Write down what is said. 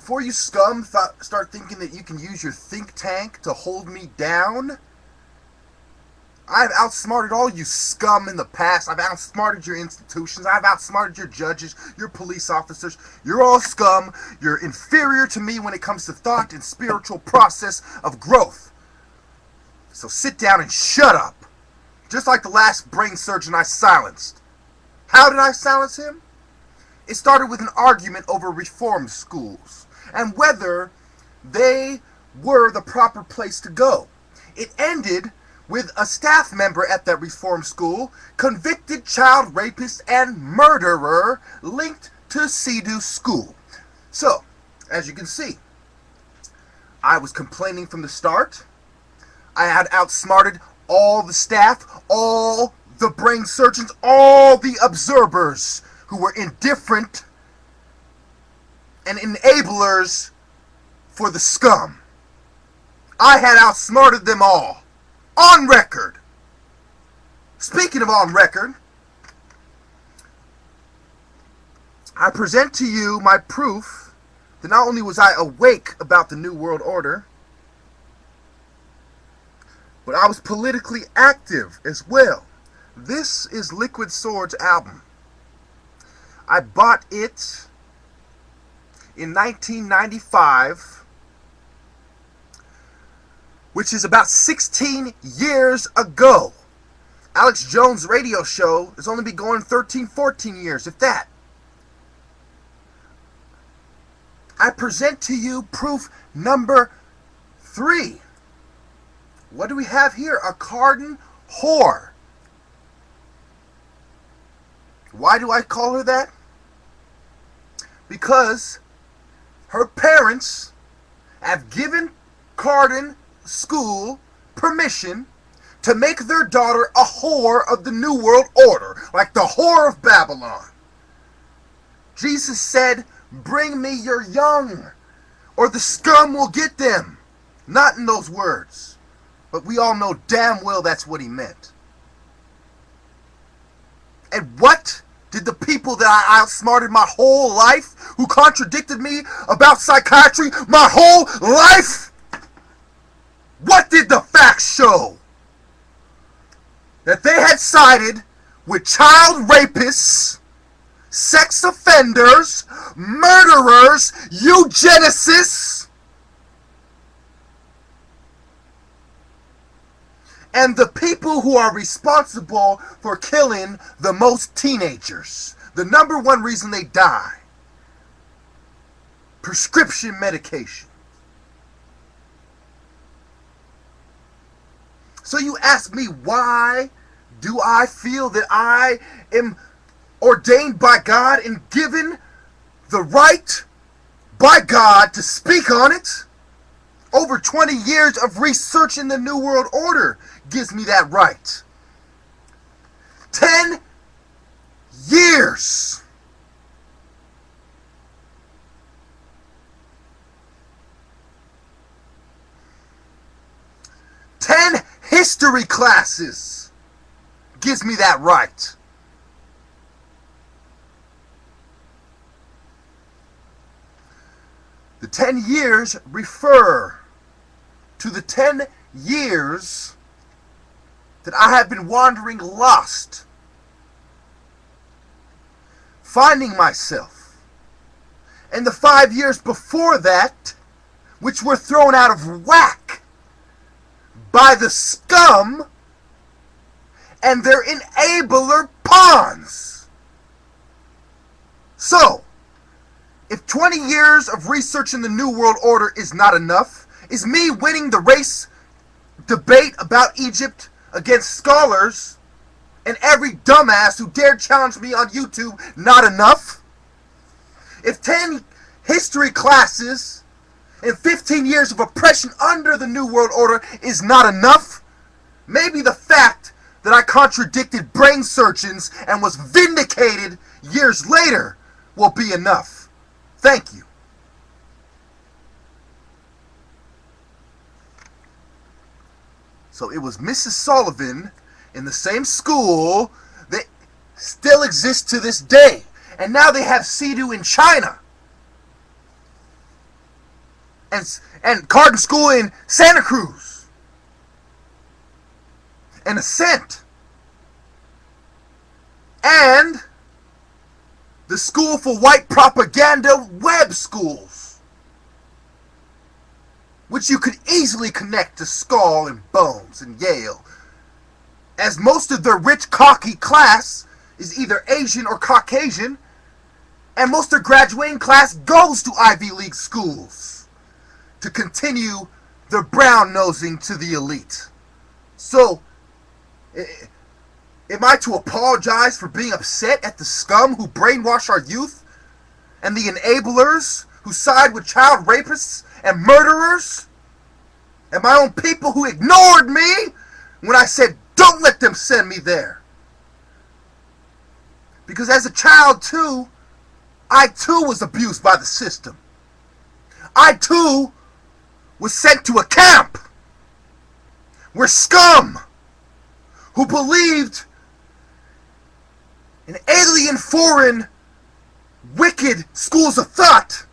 Before you scum start thinking that you can use your think tank to hold me down, I've outsmarted all you scum in the past. I've outsmarted your institutions. I've outsmarted your judges, your police officers. You're all scum. You're inferior to me when it comes to thought and spiritual process of growth. So sit down and shut up. Just like the last brain surgeon I silenced. How did I silence him? It started with an argument over reform schools and whether they were the proper place to go. It ended with a staff member at that reform school, convicted child rapist and murderer, linked to Cedu school. So, as you can see, I was complaining from the start. I had outsmarted all the staff, all the brain surgeons, all the observers who were indifferent and enablers for the scum. I had outsmarted them all. On record. Speaking of on record, I present to you my proof that not only was I awake about the New World Order, but I was politically active as well. This is Liquid Swords' album. I bought it in 1995, which is about 16 years ago. Alex Jones' radio show has only been going 13, 14 years, if that. I present to you proof number 3. What do we have here? A Carden whore. Why do I call her that? Because her parents have given Carden school permission to make their daughter a whore of the New World Order, like the whore of Babylon. Jesus said, "Bring me your young, or the scum will get them." Not in those words, but we all know damn well that's what he meant. And what did the people that I outsmarted my whole life, who contradicted me about psychiatry my whole life, what did the facts show? That they had sided with child rapists, sex offenders, murderers, eugenicists, and the people who are responsible for killing the most teenagers. The number one reason they die. Prescription medication. So you ask me, why do I feel that I am ordained by God and given the right by God to speak on it? Over 20 years of research in the New World Order gives me that right. 10 years. History classes gives me that right. The 10 years refer to the 10 years that I have been wandering lost, finding myself. And the 5 years before that, which were thrown out of whack by the scum and their enabler pawns. So, if 20 years of research in the New World Order is not enough, is me winning the race debate about Egypt against scholars and every dumbass who dared challenge me on YouTube not enough? If 10 history classes and 15 years of oppression under the New World Order is not enough, maybe the fact that I contradicted brain surgeons and was vindicated years later will be enough. Thank you. So it was Mrs. Sullivan in the same school that still exists to this day. And now they have Cedu in China. and Carden School in Santa Cruz, and Ascent, and the School for White Propaganda Webb schools, which you could easily connect to Skull and Bones and Yale, as most of their rich, cocky class is either Asian or Caucasian, and most of their graduating class goes to Ivy League schools to continue their brown-nosing to the elite. So, am I to apologize for being upset at the scum who brainwash our youth, and the enablers who side with child rapists and murderers, and my own people who ignored me when I said, don't let them send me there? Because as a child too, I too was abused by the system. I too was sent to a camp where scum who believed in alien, foreign, wicked schools of thought